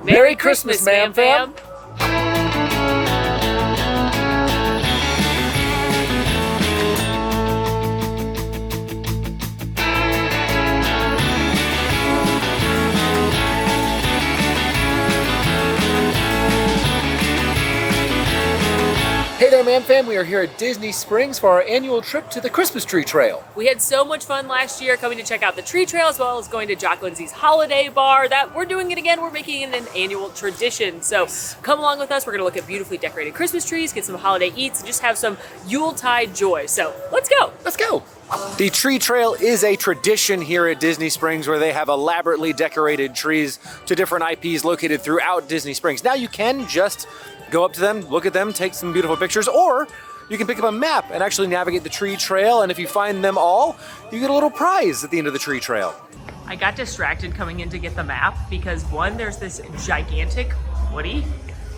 Merry Christmas, MamFam! Hey there, MamFam. We are here at Disney Springs for our annual trip to the Christmas Tree Trail. We had so much fun last year coming to check out the tree trail as well as going to Jock Lindsay's holiday bar. That we're doing it again. We're making it an annual tradition. So come along with us. We're going to look at beautifully decorated Christmas trees, get some holiday eats, and just have some yuletide joy. So let's go. Let's go. The tree trail is a tradition here at Disney Springs where they have elaborately decorated trees to different IPs located throughout Disney Springs. Now you can just go up to them, look at them, take some beautiful pictures, or you can pick up a map and actually navigate the tree trail, and if you find them all, you get a little prize at the end of the tree trail. I got distracted coming in to get the map because one, there's this gigantic Woody,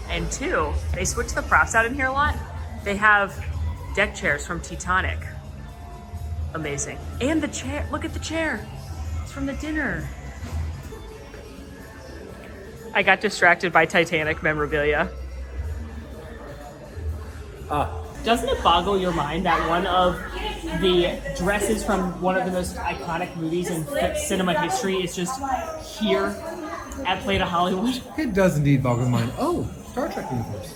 and two, they switch the props out in here a lot. They have deck chairs from Titanic. Amazing. And the chair, look at the chair. It's from the dinner. I got distracted by Titanic memorabilia. Doesn't it boggle your mind that one of the dresses from one of the most iconic movies in cinema history is just here at Play to Hollywood? It does indeed boggle the mind. Oh, Star Trek uniforms.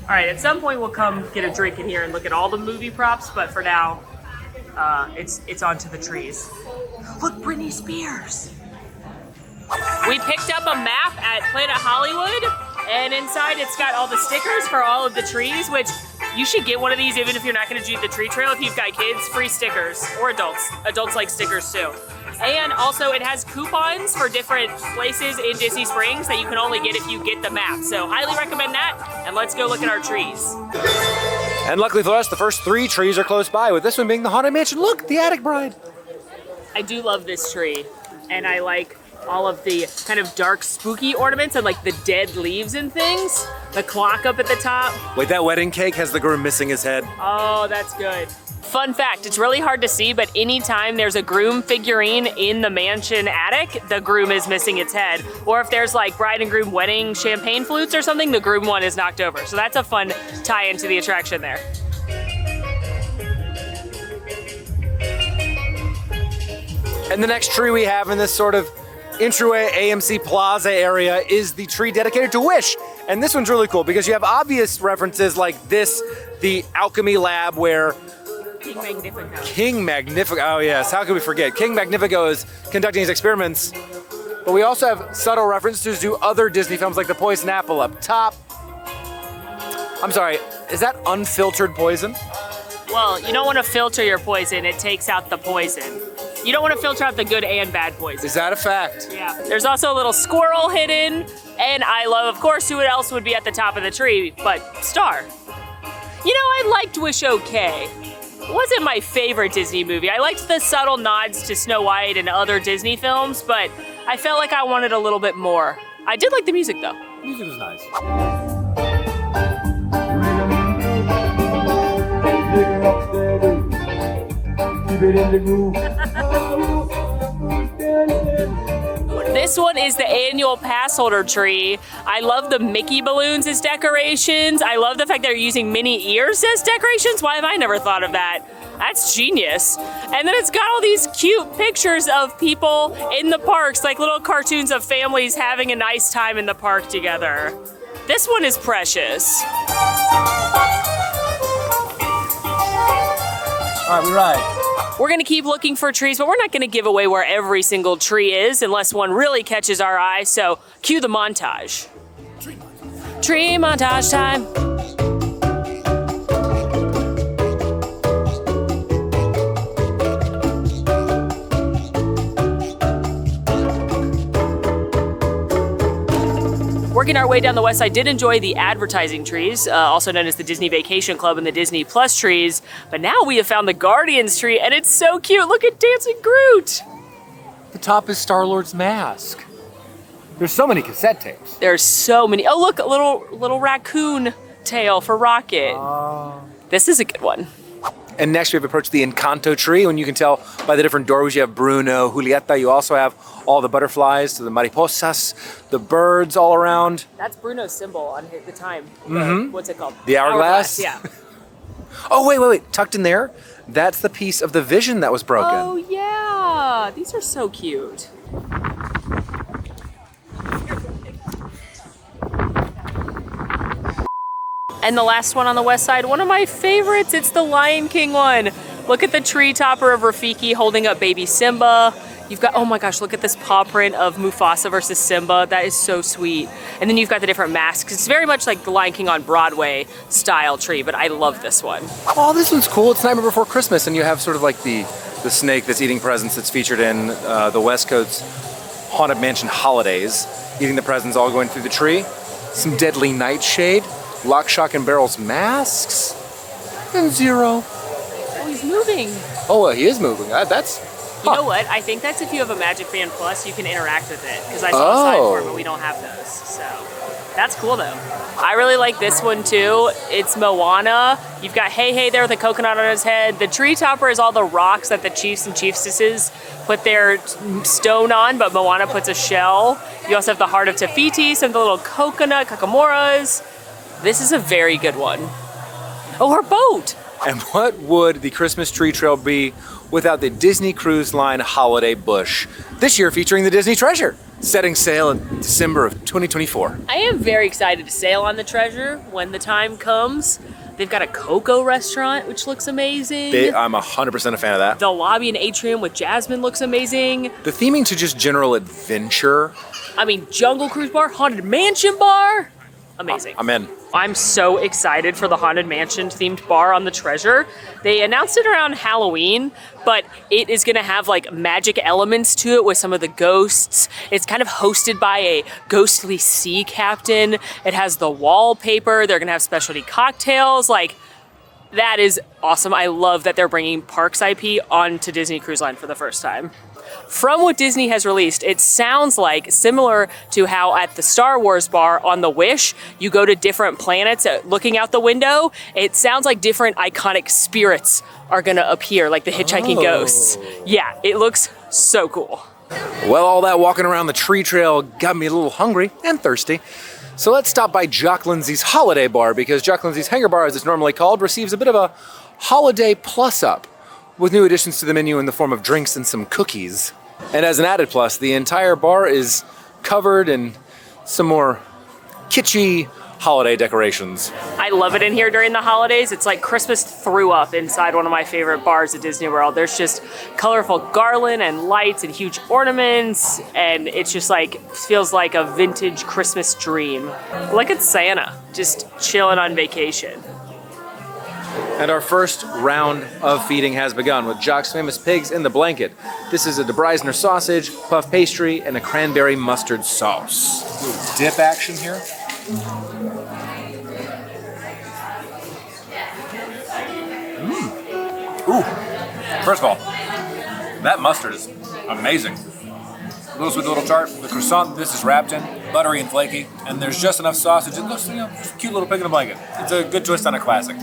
All right, at some point we'll come get a drink in here and look at all the movie props, but for now, it's onto the trees. Look, Britney Spears. We picked up a map at Play to Hollywood, and inside it's got all the stickers for all of the trees, which you should get one of these even if you're not going to do the tree trail. If you've got kids, free stickers, or adults. Adults like stickers too. And also it has coupons for different places in Disney Springs that you can only get if you get the map. So highly recommend that, and let's go look at our trees. And luckily for us, the first 3 trees are close by, with this one being the Haunted Mansion. Look, the Attic Bride. I do love this tree, and I like all of the kind of dark, spooky ornaments and like the dead leaves and things. The clock up at the top. Wait, that wedding cake has the groom missing his head. Oh, that's good. Fun fact, it's really hard to see, but anytime there's a groom figurine in the mansion attic, the groom is missing its head. Or if there's like bride and groom wedding champagne flutes or something, the groom one is knocked over. So that's a fun tie into the attraction there. And the next tree we have in this sort of entryway AMC Plaza area is the tree dedicated to Wish. And this one's really cool because you have obvious references like this, the alchemy lab where King Magnifico, oh yes, how could we forget? King Magnifico is conducting his experiments. But we also have subtle references to other Disney films like The Poison Apple up top. I'm sorry, is that unfiltered poison? Well, you don't want to filter your poison, it takes out the poison. You don't want to filter out the good and bad poison. Is that a fact? Yeah. There's also a little squirrel hidden, and I love, of course, who else would be at the top of the tree but Star. You know, I liked Wish okay. It wasn't my favorite Disney movie. I liked the subtle nods to Snow White and other Disney films, but I felt like I wanted a little bit more. I did like the music, though. The music was nice. This one is the annual pass holder tree. I love the Mickey balloons as decorations. I love the fact they're using Minnie ears as decorations. Why have I never thought of that? That's genius. And then it's got all these cute pictures of people in the parks, like little cartoons of families having a nice time in the park together. This one is precious. All right, we ride. We're gonna keep looking for trees, but we're not gonna give away where every single tree is unless one really catches our eye, so cue the montage. Tree montage time. Working our way down the west side, did enjoy the advertising trees, also known as the Disney Vacation Club and the Disney Plus trees. But now we have found the Guardians tree, and it's so cute. Look at Dancing Groot. The top is Star-Lord's mask. There's so many cassette tapes. There's so many. Oh, look, a little raccoon tail for Rocket. This is a good one. And next we have approached the Encanto tree, and you can tell by the different doorways. You have Bruno, Julieta. You also have all the butterflies, the mariposas, the birds all around. That's Bruno's symbol on the time. What's it called? The hourglass? Yeah. Oh, wait. Tucked in there, that's the piece of the vision that was broken. Oh, yeah. These are so cute. And the last one on the west side, one of my favorites, it's the Lion King one. Look at the tree topper of Rafiki holding up baby Simba. You've got, oh my gosh, look at this paw print of Mufasa versus Simba. That is so sweet. And then you've got the different masks. It's very much like the Lion King on Broadway style tree, but I love this one. Oh, this one's cool. It's Nightmare Before Christmas, and you have sort of like the snake that's eating presents that's featured in the West Coast's Haunted Mansion Holidays, eating the presents all going through the tree. Some deadly nightshade, Lock, Shock, and Barrel's masks, and Zero. Oh, he's moving. Oh, he is moving. That's... You know what? I think that's if you have a Magic Band Plus, you can interact with it. Because I saw a sign for it, but we don't have those. So that's cool though. I really like this one too. It's Moana. You've got Hey Hey there with a coconut on his head. The tree topper is all the rocks that the chiefs and chiefesses put their stone on, but Moana puts a shell. You also have the heart of Tafiti, some of the little coconut kakamoras. This is a very good one. Oh, her boat. And what would the Christmas tree trail be without the Disney Cruise Line Holiday Bush? This year featuring the Disney Treasure, setting sail in December of 2024. I am very excited to sail on the Treasure when the time comes. They've got a cocoa restaurant, which looks amazing. I'm 100% a fan of that. The lobby and atrium with Jasmine looks amazing. The theming to just general adventure. I mean, Jungle Cruise Bar, Haunted Mansion Bar. Amazing. I'm in. I'm so excited for the Haunted Mansion themed bar on the Treasure. They announced it around Halloween, but it is gonna have like magic elements to it with some of the ghosts. It's kind of hosted by a ghostly sea captain. It has the wallpaper. They're gonna have specialty cocktails. Like, that is awesome. I love that they're bringing Parks IP onto Disney Cruise Line for the first time. From what Disney has released, it sounds like similar to how at the Star Wars bar on the Wish, you go to different planets looking out the window. It sounds like different iconic spirits are gonna appear, like the hitchhiking ghosts. Yeah, it looks so cool. Well, all that walking around the tree trail got me a little hungry and thirsty. So let's stop by Jock Lindsay's Holiday Bar, because Jock Lindsay's Hangar Bar, as it's normally called, receives a bit of a holiday plus-up with new additions to the menu in the form of drinks and some cookies. And as an added plus, the entire bar is covered in some more kitschy holiday decorations. I love it in here during the holidays. It's like Christmas threw up inside one of my favorite bars at Disney World. There's just colorful garland and lights and huge ornaments, and it's just like, feels like a vintage Christmas dream. Look at Santa, just chilling on vacation. And our first round of feeding has begun with Jock's famous pigs in the blanket. This is a De Breisner sausage, puff pastry, and a cranberry mustard sauce. Little dip action here. Ooh. First of all, that mustard is amazing. A little sweet, a little tart. The croissant this is wrapped in, buttery and flaky, and there's just enough sausage. It looks, just a cute little pig in a blanket. It's a good twist on a classic.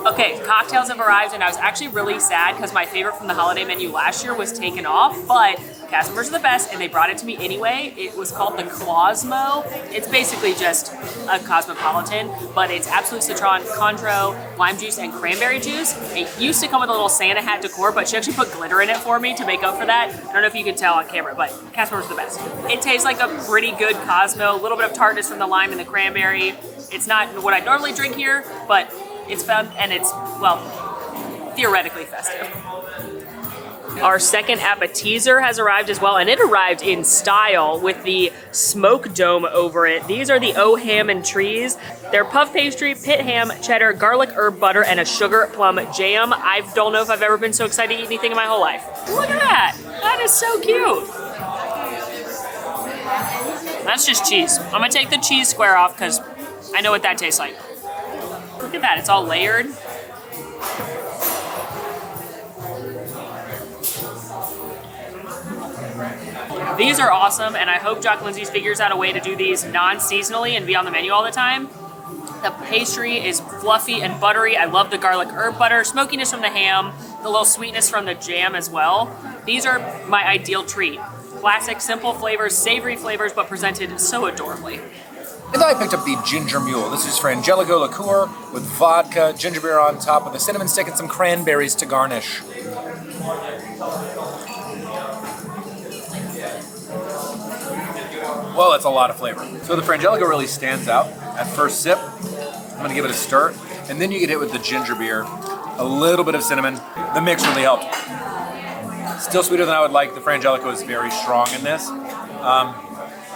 Okay, cocktails have arrived, and I was actually really sad because my favorite from the holiday menu last year was taken off, but cast members are the best, and they brought it to me anyway. It was called the Cosmo. It's basically just a cosmopolitan, but it's absolute citron, contro, lime juice, and cranberry juice. It used to come with a little Santa hat decor, but she actually put glitter in it for me to make up for that. I don't know if you can tell on camera, but cast members are the best. It tastes like a pretty good Cosmo, a little bit of tartness from the lime and the cranberry. It's not what I normally drink here, but it's fun, and it's, well, theoretically festive. Our second appetizer has arrived as well, and it arrived in style with the smoke dome over it. These are the O Ham and Trees. They're puff pastry, pit ham, cheddar, garlic herb butter, and a sugar plum jam. I don't know if I've ever been so excited to eat anything in my whole life. Look at that. That is so cute. That's just cheese. I'm gonna take the cheese square off because I know what that tastes like. Look at that, it's all layered. These are awesome, and I hope Jock Lindsay's figures out a way to do these non-seasonally and be on the menu all the time. The pastry is fluffy and buttery. I love the garlic herb butter, smokiness from the ham, the little sweetness from the jam as well. These are my ideal treat. Classic, simple flavors, savory flavors, but presented so adorably. And I picked up the ginger mule. This is Frangelico liqueur with vodka, ginger beer on top with a cinnamon stick and some cranberries to garnish. Whoa, that's a lot of flavor. So the Frangelico really stands out at first sip. I'm gonna give it a stir, and then you get hit with the ginger beer, a little bit of cinnamon. The mix really helped. Still sweeter than I would like. The Frangelico is very strong in this.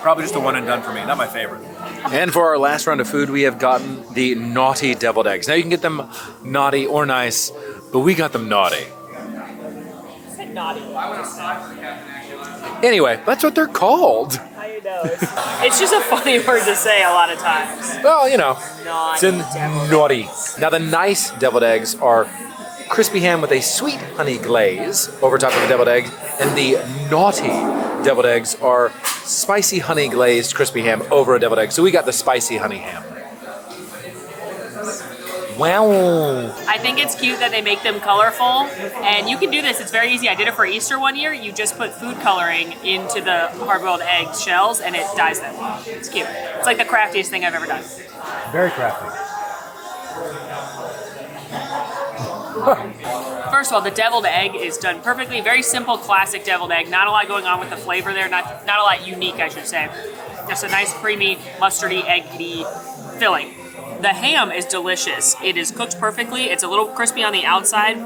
Probably just a one and done for me, not my favorite. And for our last round of food, we have gotten the naughty deviled eggs. Now you can get them naughty or nice, but we got them naughty. I said naughty. Anyway, that's what they're called. I know. It's just a funny word to say a lot of times. Well, you know, Naughty. it's in naughty. Now the nice deviled eggs are crispy ham with a sweet honey glaze over top of the deviled egg, and the naughty deviled eggs are spicy honey glazed crispy ham over a deviled egg. So we got the spicy honey ham. Wow. I think it's cute that they make them colorful, and you can do this. It's very easy. I did it for Easter one year. You just put food coloring into the hard-boiled egg shells, and it dyes them. It's cute. It's like the craftiest thing I've ever done. Very crafty. First of all, the deviled egg is done perfectly. Very simple, classic deviled egg. Not a lot going on with the flavor there. Not a lot unique, I should say. Just a nice, creamy, mustardy, eggy filling. The ham is delicious. It is cooked perfectly. It's a little crispy on the outside.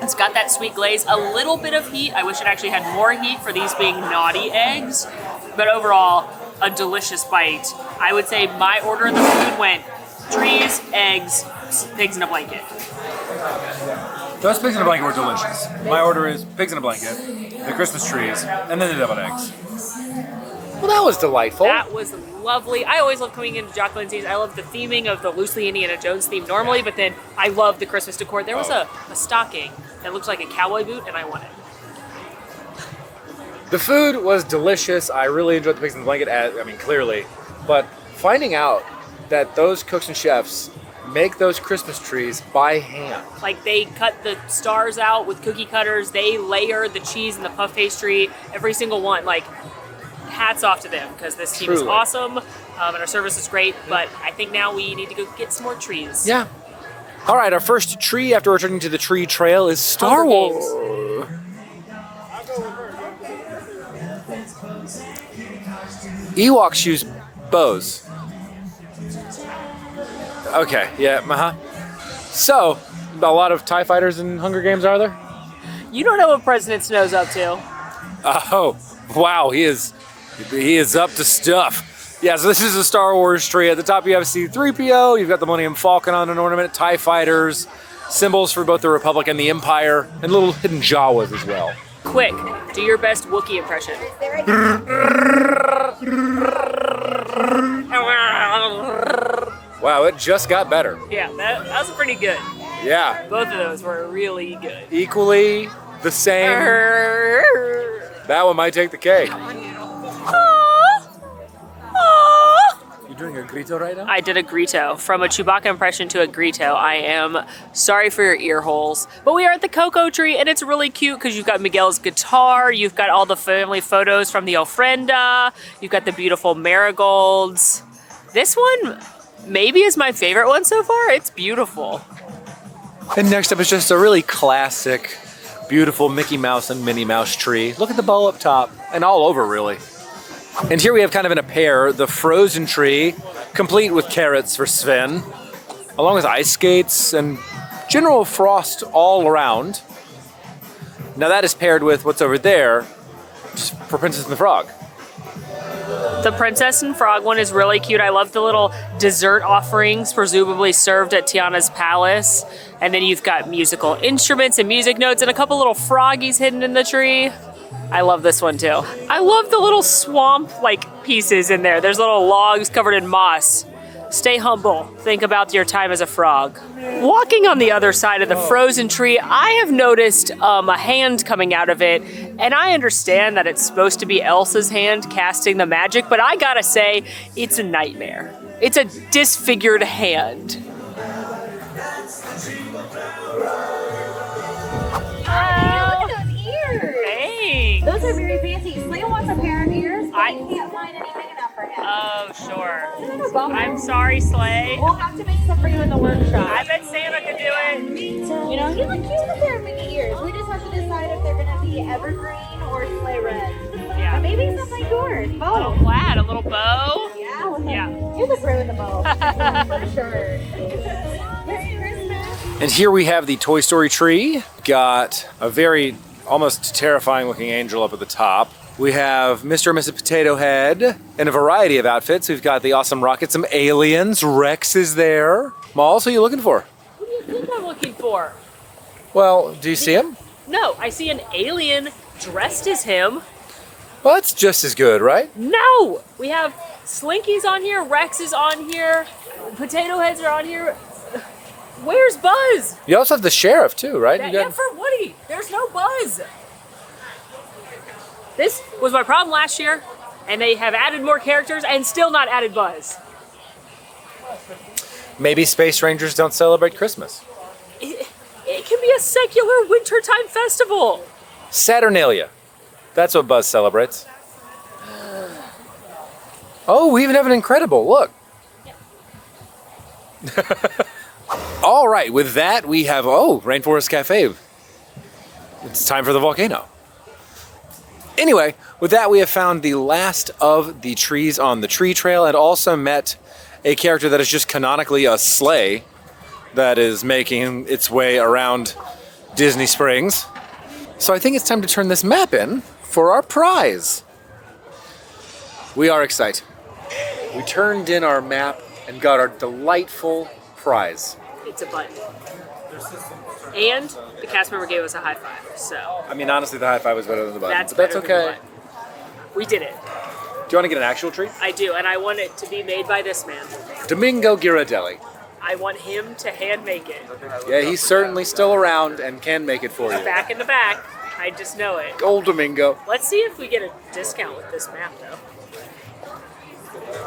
It's got that sweet glaze, a little bit of heat. I wish it actually had more heat for these being naughty eggs. But overall, a delicious bite. I would say my order of the food went trees, eggs, pigs in a blanket. Those pigs in a blanket were delicious. My order is pigs in a blanket, the Christmas trees, and then the deviled eggs. Well, that was delightful. That was lovely. I always love coming into Jock Lindsay's. I love the theming of the loosely Indiana Jones theme normally, but then I love the Christmas decor. There was a stocking that looks like a cowboy boot, and I want it. The food was delicious. I really enjoyed the pigs in the blanket, clearly. But finding out that those cooks and chefs make those Christmas trees by hand. Like, they cut the stars out with cookie cutters. They layer the cheese and the puff pastry, every single one. Like, hats off to them, because this team is awesome, and our service is great, but I think now we need to go get some more trees. Yeah. All right, our first tree after returning to the tree trail is Star Wars. Ewoks use bows. Okay, yeah, So, a lot of TIE fighters in Hunger Games, are there? You don't know what President Snow's up to. Oh, wow, he is up to stuff. Yeah, so this is a Star Wars tree. At the top you have C-3PO, you've got the Millennium Falcon on an ornament, TIE fighters, symbols for both the Republic and the Empire, and little hidden Jawas as well. Quick, do your best Wookiee impression. Wow, it just got better. Yeah, that was pretty good. Yeah. Both of those were really good. Equally the same. That one might take the cake. You doing a grito right now? I did a grito. From a Chewbacca impression to a grito. I am sorry for your ear holes. But we are at the Cocoa Tree, and it's really cute because you've got Miguel's guitar, you've got all the family photos from the ofrenda, you've got the beautiful marigolds. This one maybe is my favorite one so far. It's beautiful. And next up is just a really classic, beautiful Mickey Mouse and Minnie Mouse tree. Look at the bow up top, and all over really. And here we have kind of in a pair, the frozen tree, complete with carrots for Sven, along with ice skates and general frost all around. Now that is paired with what's over there for Princess and the Frog. The Princess and Frog one is really cute. I love the little dessert offerings, presumably served at Tiana's palace. And then you've got musical instruments and music notes and a couple little froggies hidden in the tree. I love this one too. I love the little swamp-like pieces in there. There's little logs covered in moss. Stay humble. Think about your time as a frog. Walking on the other side of the frozen tree, I have noticed a hand coming out of it, and I understand that it's supposed to be Elsa's hand casting the magic, but I gotta say, it's a nightmare. It's a disfigured hand. Oh, look at those ears. Thanks. Those are very fancy. Slay wants a pair of ears, but I- he can't find any big enough for him. Oh, sure. Isn't that a bummer? I'm sorry, Slay. We'll have to make some for you in the workshop. I bet Santa could do it. You know, he look cute with their Mickey ears. We just have to decide if they're going to be evergreen or sleigh red. Yeah. Or maybe some like yours. A little plaid, a little bow. Yeah, with Yeah. You look great with the bow. For sure. Merry Christmas. And here we have the Toy Story tree. Got a very almost terrifying looking angel up at the top. We have Mr. and Mrs. Potato Head in a variety of outfits. We've got the awesome rocket, some aliens. Rex is there. Malls, who are you looking for? What do you think I'm looking for? Well, do you see him? No, I see an alien dressed as him. Well, that's just as good, right? No! We have Slinky's on here, Rex is on here, Potato Heads are on here. Where's Buzz? You also have the sheriff too, right? You Yeah, for Woody. There's no Buzz. This was my problem last year, and they have added more characters and still not added Buzz. Maybe Space Rangers don't celebrate Christmas. It can be a secular wintertime festival. Saturnalia. That's what Buzz celebrates. Oh, we even have an Incredible. Look. All right, with that, we have, Rainforest Cafe. It's time for the volcano. Anyway, with that, we have found the last of the trees on the tree trail and also met a character that is just canonically a sleigh that is making its way around Disney Springs. So I think it's time to turn this map in for our prize. We are excited. We turned in our map and got our delightful prize. It's a button. And the cast member gave us a high five, so I mean, honestly, the high five was better than the button. that's but that's better than the okay. button. We did it. Do you want to get an actual treat? I do, and I want it to be made by this man. Domingo Ghirardelli. I want him to hand make it. Yeah, he's certainly still around and can make it for you. Back in the back. I just know it. Old Domingo. Let's see if we get a discount with this map, though.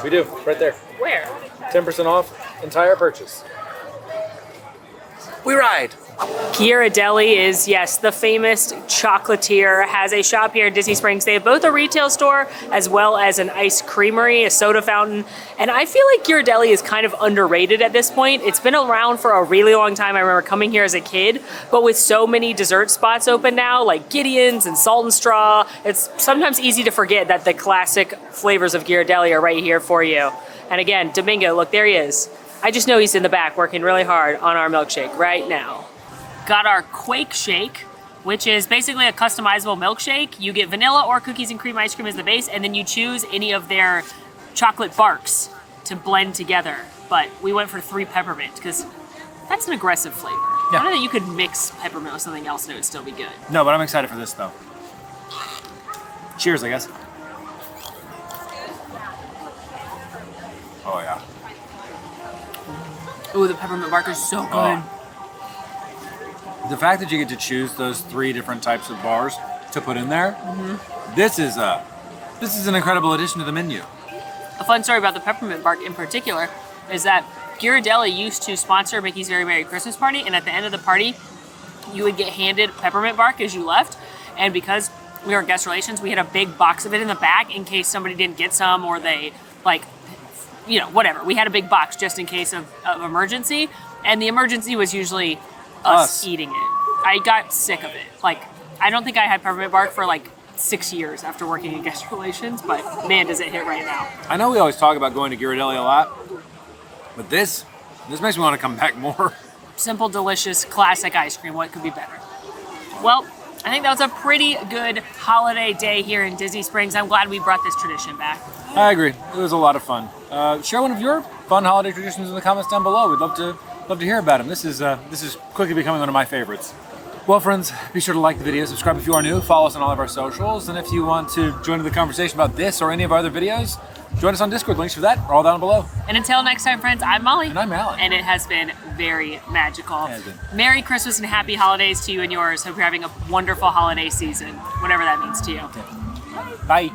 We do, right there. Where? 10% off entire purchase. We ride. Ghirardelli is, yes, the famous chocolatier, has a shop here in Disney Springs. They have both a retail store as well as an ice creamery, a soda fountain. And I feel like Ghirardelli is kind of underrated at this point. It's been around for a really long time. I remember coming here as a kid, but with so many dessert spots open now, like Gideon's and Salt and Straw, it's sometimes easy to forget that the classic flavors of Ghirardelli are right here for you. And again, Domingo, look, there he is. I just know he's in the back working really hard on our milkshake right now. Got our Quake Shake, which is basically a customizable milkshake. You get vanilla or cookies and cream ice cream as the base, and then you choose any of their chocolate barks to blend together. But we went for 3 peppermint because that's an aggressive flavor. Yeah. I don't know that you could mix peppermint with something else and it would still be good. No, but I'm excited for this, though. Cheers, I guess. Oh, yeah. Ooh, the peppermint bark is so good. The fact that you get to choose those 3 different types of bars to put in there, this is an incredible addition to the menu. A fun story about the peppermint bark in particular is that Ghirardelli used to sponsor Mickey's Very Merry Christmas Party, and at the end of the party, you would get handed peppermint bark as you left, and because we were in guest relations, we had a big box of it in the back in case somebody didn't get some or they, whatever. We had a big box just in case of emergency, and the emergency was usually us eating it. I got sick of it. I don't think I had peppermint bark for 6 years after working in guest relations, but man, does it hit right now. I know we always talk about going to Ghirardelli a lot, but this makes me want to come back more. Simple, delicious, classic ice cream. What could be better? Well, I think that was a pretty good holiday day here in Disney Springs. I'm glad we brought this tradition back. I agree. It was a lot of fun. Share one of your fun holiday traditions in the comments down below. We'd love to hear about them. This is quickly becoming one of my favorites. Well, friends, be sure to like the video, subscribe if you are new, follow us on all of our socials, and if you want to join in the conversation about this or any of our other videos, join us on Discord. Links for that are all down below. And until next time, friends, I'm Molly. And I'm Alan. And it has been very magical. It has been. Merry Christmas and happy holidays to you and yours. Hope you're having a wonderful holiday season, whatever that means to you. Bye.